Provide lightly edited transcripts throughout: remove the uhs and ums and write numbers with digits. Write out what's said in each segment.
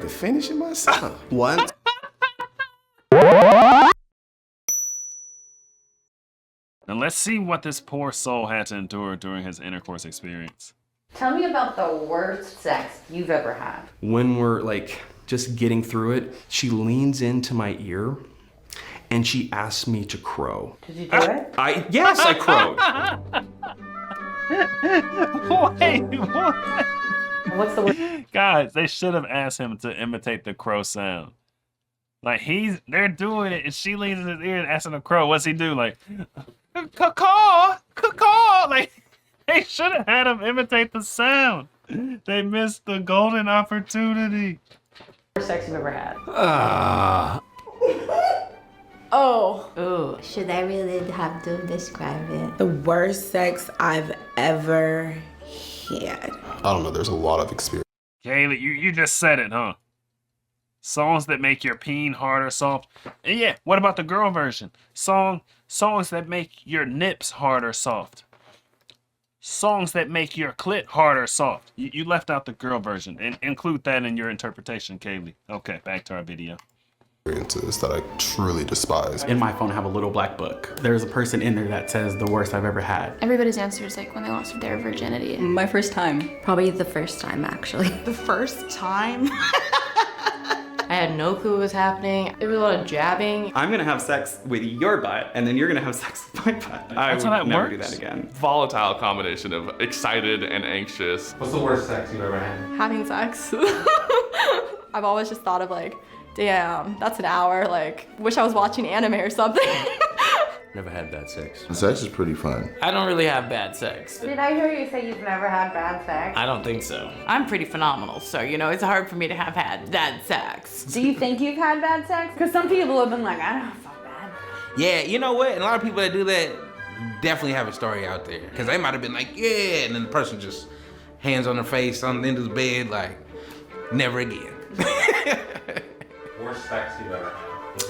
to finish it myself. Once. And let's see what this poor soul had to endure during his intercourse experience. Tell me about the worst sex you've ever had. When we're like just getting through it, she leans into my ear and she asks me to crow. Did you do it? Yes, I crowed. Wait, what? What's the worst? Guys, they should have asked him to imitate the crow sound. Like they're doing it, and she leans in his ear and asks him to crow. What's he do? Like, caw, caw. Like, they should have had him imitate the sound. They missed the golden opportunity. Worst sex you've ever had? Oh. Ooh. Should I really have to describe it? The worst sex I've ever had. I don't know, there's a lot of experience. Kaylee, you just said it, huh? Songs that make your peen hard or soft. And yeah, what about the girl version? Songs that make your nips hard or soft. Songs that make your clit hard or soft. You left out the girl version. And include that in your interpretation, Kaylee. Okay, back to our video. Experiences that I truly despise. In my phone, I have a little black book. There's a person in there that says the worst I've ever had. Everybody's answer is like when they lost their virginity. My first time. Probably the first time, actually. The first time? I had no clue what was happening. There was a lot of jabbing. I'm gonna have sex with your butt, and then you're gonna have sex with my butt. That's how I that would never works? do that again. Volatile combination of excited and anxious. What's the worst sex you've ever had? Having sex. I've always just thought of like, damn, that's an hour. Like, wish I was watching anime or something. Never had bad sex. Sex is pretty fun. I don't really have bad sex. Did I hear you say you've never had bad sex? I don't think so. I'm pretty phenomenal, so it's hard for me to have had bad sex. Do you think you've had bad sex? Because some people have been like, I don't fuck bad. Yeah, you know what? And a lot of people that do that definitely have a story out there. Because they might have been like, yeah, and then the person just hands on their face on the end of the bed like, never again. Worst sex you've ever had?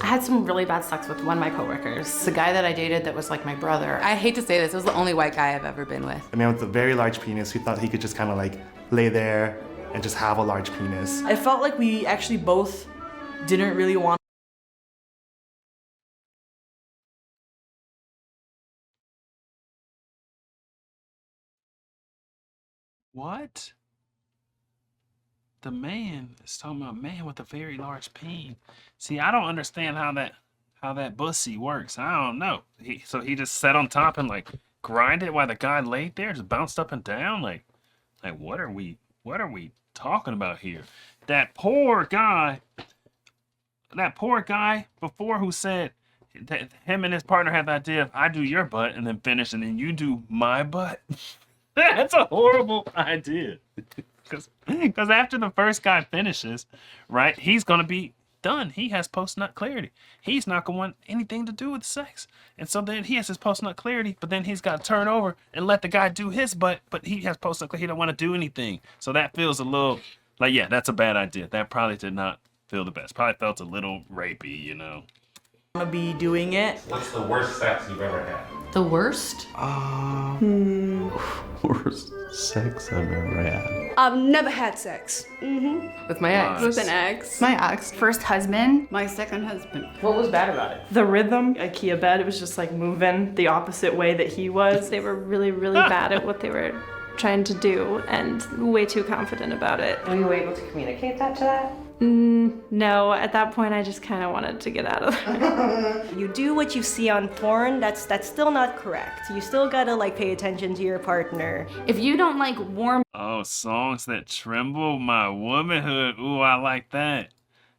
I had some really bad sex with one of my coworkers. The guy that I dated that was like my brother. I hate to say this, it was the only white guy I've ever been with. A man with a very large penis who thought he could just kind of like lay there and just have a large penis. I felt like we actually both didn't really want. What? The man is talking about a man with a very large peen. See, I don't understand how that bussy works. I don't know. So he just sat on top and like grinded while the guy laid there, just bounced up and down. Like what are we talking about here? That poor guy before who said that him and his partner had the idea of I do your butt and then finish and then you do my butt. That's a horrible idea. Because after the first guy finishes, right, he's going to be done. He has post-nut clarity. He's not going to want anything to do with sex. And so then he has his post-nut clarity, but then he's got to turn over and let the guy do his butt, but he has post-nut clarity. He don't want to do anything. So that feels a little like, yeah, that's a bad idea. That probably did not feel the best. Probably felt a little rapey, To be doing it. What's the worst sex you've ever had? The worst? Worst sex I've ever had. I've never had sex. With my ex. With an ex. My ex. First husband. My second husband. What was bad about it? The rhythm, IKEA bed, it was just like moving the opposite way that he was. They were really, really bad at what they were trying to do and way too confident about it. Were you able to communicate that to that? No, at that point I just kind of wanted to get out of there. You do what you see on porn, that's still not correct. You still gotta like pay attention to your partner. If you don't like warm Oh, songs that tremble my womanhood. Ooh, I like that.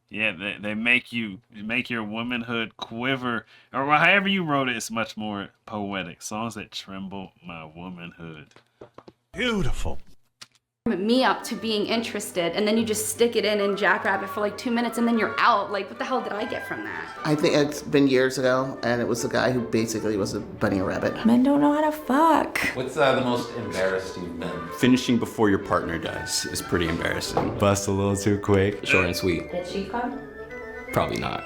Yeah, they make your womanhood quiver. Or however you wrote it, it's much more poetic. Songs that tremble my womanhood. Beautiful. me up to being interested, and then you just stick it in and jackrabbit for like 2 minutes and then you're out. Like, what the hell did I get from that? I think it's been years ago, and it was a guy who basically was a bunny rabbit. Men don't know how to fuck. What's the most embarrassed you've been? Finishing before your partner does is pretty embarrassing. Bust a little too quick. Short and sweet. Did she come? Probably not.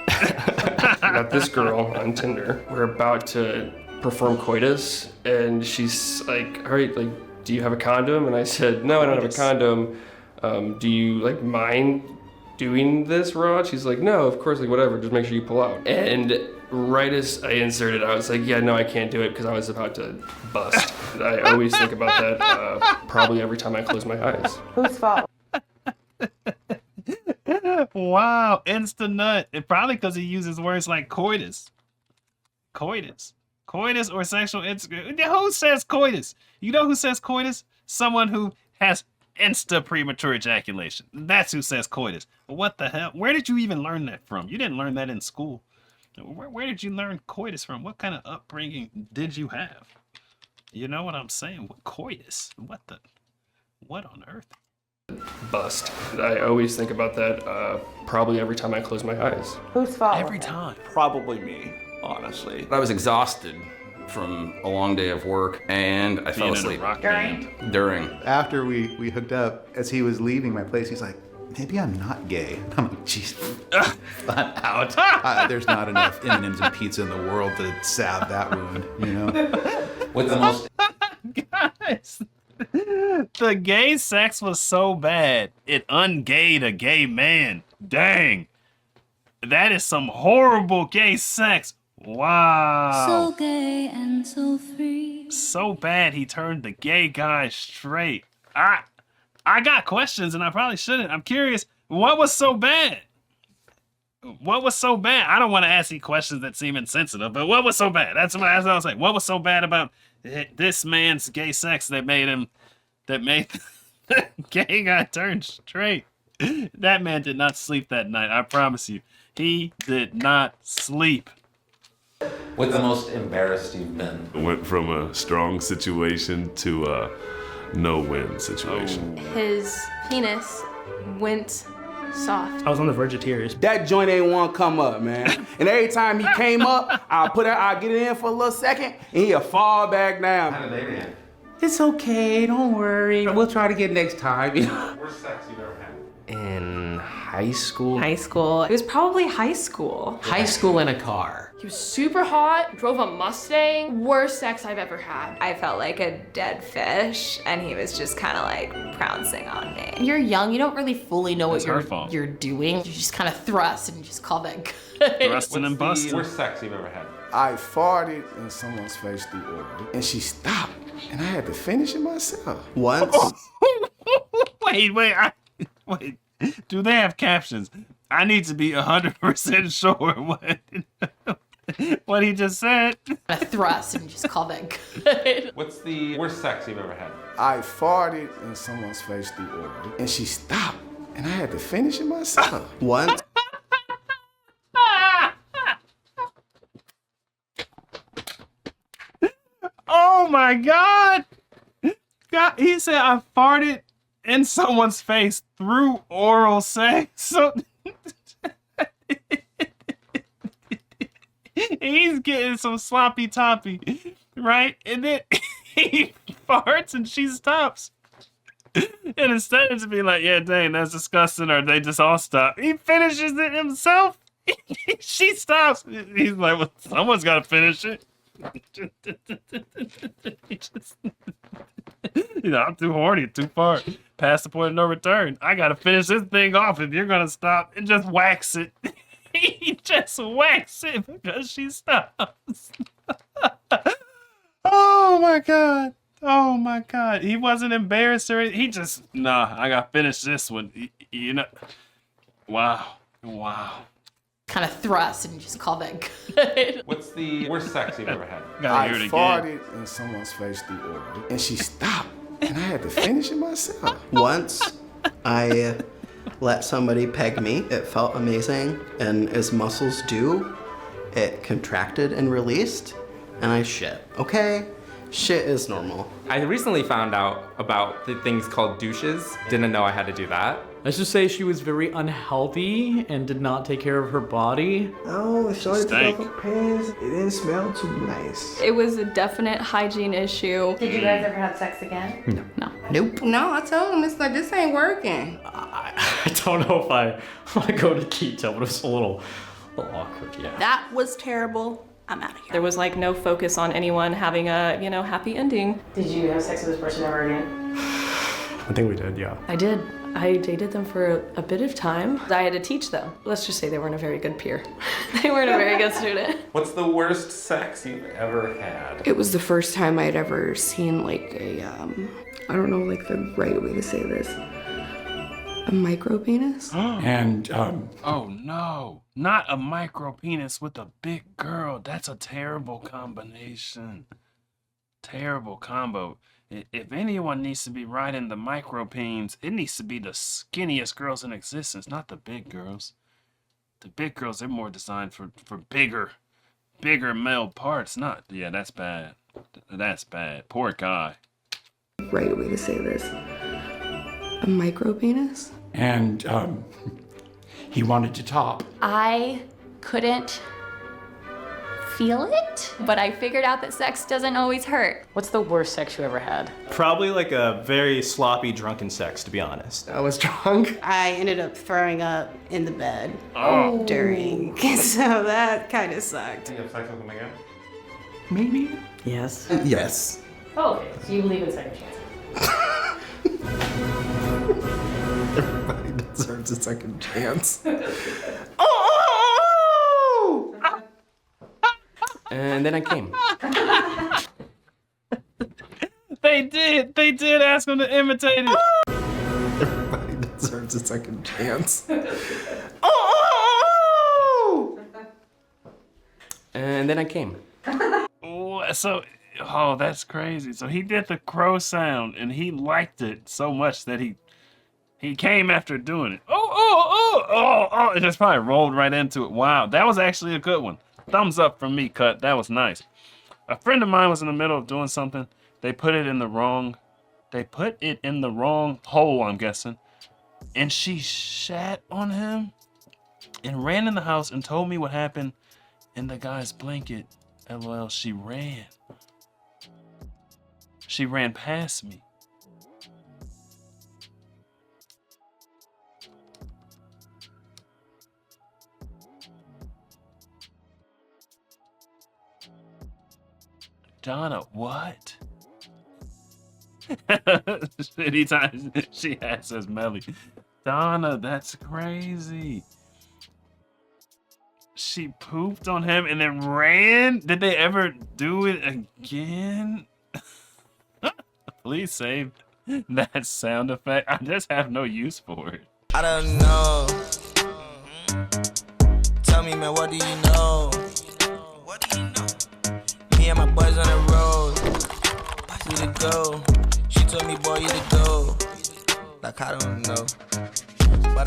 I met this girl on Tinder. We're about to perform coitus, and she's like, all right, like, do you have a condom? And I said, no, I don't have a condom. Do you like mind doing this raw? She's like, no, of course, like whatever, just make sure you pull out. And right as I inserted, I was like, yeah, no, I can't do it because I was about to bust. I always think about that probably every time I close my eyes. Whose fault? Wow, insta nut. It probably because he uses words like coitus. Coitus. Coitus or sexual who says coitus? You know who says coitus? Someone who has insta premature ejaculation. That's who says coitus. But what the hell? Where did you even learn that from? You didn't learn that in school. Where did you learn coitus from? What kind of upbringing did you have? You know what I'm saying? What coitus? What on earth? Bust. I always think about that probably every time I close my eyes. Whose fault? Every time. Probably me, honestly. I was exhausted from a long day of work, and I fell asleep. During. After we hooked up, as he was leaving my place, he's like, maybe I'm not gay. I'm like, jeez, flat out. There's not enough M&Ms and pizza in the world to salve that wound, you know? What's the most... Guys, the gay sex was so bad, it ungayed a gay man. Dang. That is some horrible gay sex. Wow. So gay and so free. So bad he turned the gay guy straight. I got questions and I probably shouldn't. I'm curious, what was so bad? What was so bad? I don't want to ask you questions that seem insensitive, but what was so bad? That's what I was saying. What was so bad about this man's gay sex that made the gay guy turn straight? That man did not sleep that night, I promise you. He did not sleep. What's the most embarrassed you've been? Went from a strong situation to a no-win situation. His penis went soft. I was on the verge of tears. That joint ain't want to come up, man. And every time he came up, I'll get it in for a little second, and he'll fall back down. How did they react? It's okay, don't worry. We'll try to get next time. Worst sex you've ever had? In high school? High school. It was probably high school. High school in a car. He was super hot, drove a Mustang. Worst sex I've ever had. I felt like a dead fish, and he was just kind of like pouncing on me. You're young, you don't really fully know what her fault. you're doing. You just kind of thrust and you just call that good. Thrusting and busting. Worst sex you've ever had? I farted in someone's face through oral, and she stopped, and I had to finish it myself. Once. Wait. Do they have captions? I need to be 100% sure what he just said. A thrust and just call that good. What's the worst sex you've ever had? I farted in someone's face through oral, and she stopped, and I had to finish it myself. Once. Oh my God! He said I farted in someone's face through oral sex. So he's getting some sloppy toppy, right? And then he farts and she stops. And instead of to be like, yeah, dang, that's disgusting, or they just all stop, he finishes it himself. She stops. He's like, well, someone's got to finish it. I'm too horny, too far. Past the point of no return. I gotta finish this thing off if you're gonna stop and just wax it. He just whacks it because she stops. Oh my God. He wasn't embarrassed or anything. He just, nah, I gotta finish this one. You know. Wow. Kind of thrust and just call that good. What's the worst sex you've ever had? I farted in someone's face through oral, and she stopped, and I had to finish it myself. Once I let somebody peg me. It felt amazing, and as muscles do, it contracted and released, and I shit. Okay? Shit is normal. I recently found out about the things called douches. Didn't know I had to do that. Let's just say she was very unhealthy and did not take care of her body. Oh, shorty took off her pants. It didn't smell too nice. It was a definite hygiene issue. Did you guys ever have sex again? No. Nope. No, I told him, it's like, this ain't working. I don't know if I want to go to keto, but it was a little awkward, yeah. That was terrible. I'm out of here. There was like no focus on anyone having a, happy ending. Did you have sex with this person ever again? I think we did, yeah. I did. I dated them for a bit of time. I had to teach them. Let's just say they weren't a very good peer. They weren't a very good student. What's the worst sex you've ever had? It was the first time I'd ever seen like a, I don't know like the right way to say this, a micro penis. And, oh no, not a micro penis with a big girl. That's a terrible combination. Terrible combo. If anyone needs to be riding the micro peens, it needs to be the skinniest girls in existence, not the big girls. The big girls, they're more designed for bigger male parts. Not, yeah, that's bad. That's bad. Poor guy. Right way to say this, a micro penis. And he wanted to top. I couldn't feel it, but I figured out that sex doesn't always hurt. What's the worst sex you ever had? Probably like a very sloppy drunken sex, to be honest. I was drunk. I ended up throwing up in the bed during, so that kind of sucked. Do you have sex with him again? Maybe. Yes. Yes. Oh, okay. So you believe in second chances. Everybody deserves a second chance. And then I came. They did ask him to imitate it. Everybody deserves a second chance. And then I came. So, oh, that's crazy. So he did the crow sound and he liked it so much that he came after doing it. Oh, it just probably rolled right into it. Wow, that was actually a good one. Thumbs up from me, Cut. That was nice. A friend of mine was in the middle of doing something. They put it in the wrong hole, I'm guessing. And she shat on him and ran in the house and told me what happened in the guy's blanket. LOL, she ran. She ran past me. Donna, what? Anytime she says Melly. Donna, that's crazy. She pooped on him and then ran? Did they ever do it again? Please save that sound effect. I just have no use for it. I don't know. Tell me, man, what do you know? What do you know? Me and my boys on the road. You to go. She told me, boy, you to go. Like, I don't know.